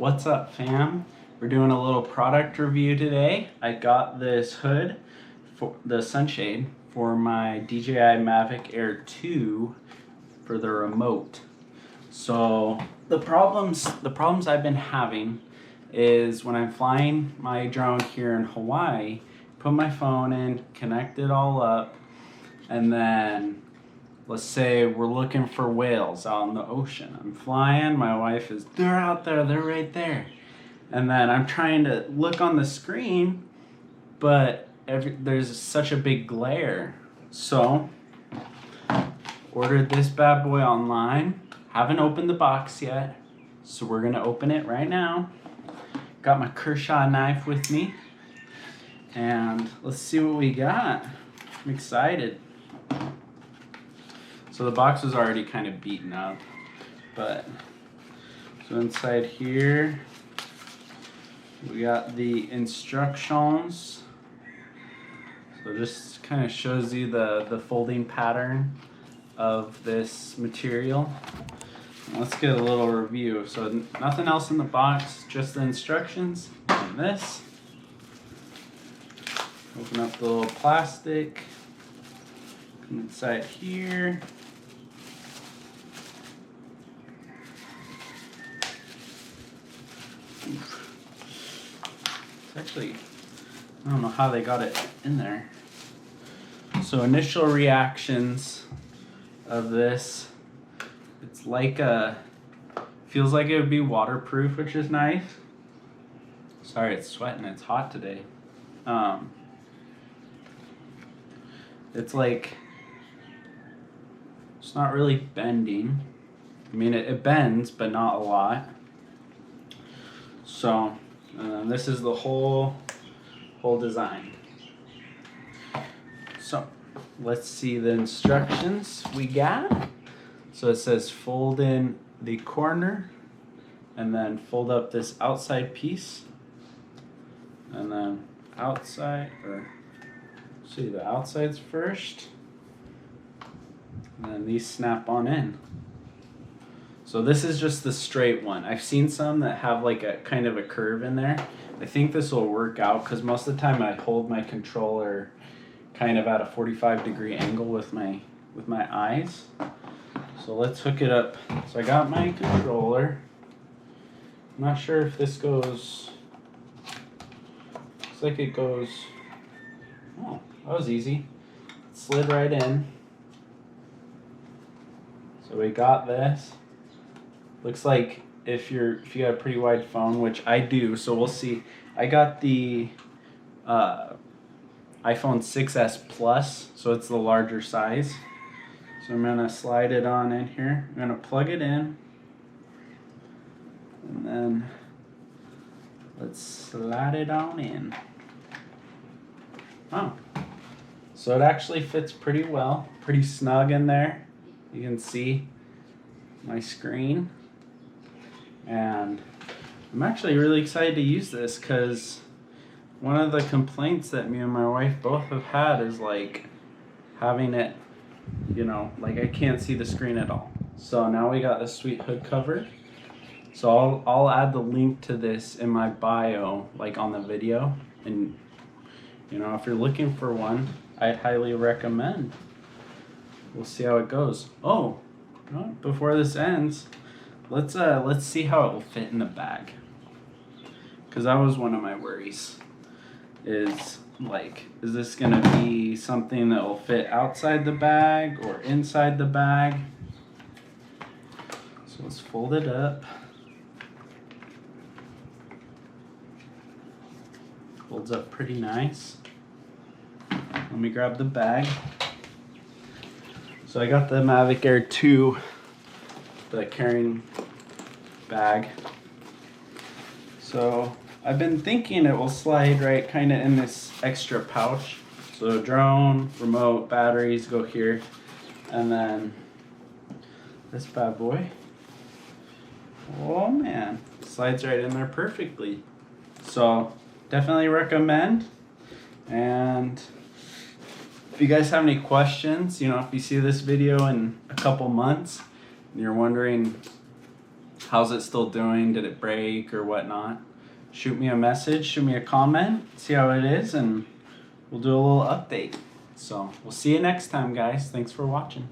What's up, fam? We're doing a little product review today. I got this hood for the sunshade for my DJI Mavic Air 2 for the remote. So the problems I've been having is when I'm flying my drone here in Hawaii, put my phone in, connect it all up, and then let's say we're looking for whales out in the ocean. I'm flying, my wife is, they're out there, they're right there. And then I'm trying to look on the screen, but there's such a big glare. So, ordered this bad boy online. Haven't opened the box yet, so we're gonna open it right now. Got my Kershaw knife with me, and let's see what we got. I'm excited. So the box was already kind of beaten up, but so inside here we got the instructions. So just kind of shows you the folding pattern of this material. Let's get a little review. So nothing else in the box, just the instructions and this. Open up the little plastic. Come inside here. It's actually, I don't know how they got it in there. So initial reactions of this, it's like feels like it would be waterproof, which is nice. Sorry, it's sweating, it's hot today. It's like, it's not really bending. I mean, it bends, but not a lot. So, this is the whole design. So, let's see the instructions we got. So it says fold in the corner, and then fold up this outside piece, and then outside, or see the outsides first, and then these snap on in. So this is just the straight one. I've seen some that have like a kind of a curve in there. I think this will work out because most of the time I hold my controller kind of at a 45-degree angle with my eyes. So let's hook it up. So I got my controller. I'm not sure if this goes, looks like it goes, oh, that was easy. It slid right in. So we got this. Looks like if you got a pretty wide phone, which I do, so we'll see. I got the iPhone 6s Plus, so it's the larger size. So I'm gonna slide it on in here. I'm gonna plug it in, and then let's slide it on in. Oh, so it actually fits pretty well, pretty snug in there. You can see my screen. And I'm actually really excited to use this because one of the complaints that me and my wife both have had is like having it, you know, like I can't see the screen at all. So now we got this sweet hood cover. So I'll add the link to this in my bio, like on the video. And you know, if you're looking for one, I'd highly recommend. We'll see how it goes. Oh, before this ends, let's see how it will fit in the bag. Cause that was one of my worries. Is like, is this gonna be something that will fit outside the bag or inside the bag? So let's fold it up. Folds up pretty nice. Let me grab the bag. So I got the Mavic Air 2, the carrying bag. So I've been thinking it will slide right kind of in this extra pouch. So drone, remote, batteries go here, and then this bad boy. Oh man, slides right in there perfectly. So definitely recommend. And if you guys have any questions, you know, if you see this video in a couple months and you're wondering, how's it still doing? Did it break or whatnot? Shoot me a message, shoot me a comment, see how it is, and we'll do a little update. So we'll see you next time, guys. Thanks for watching.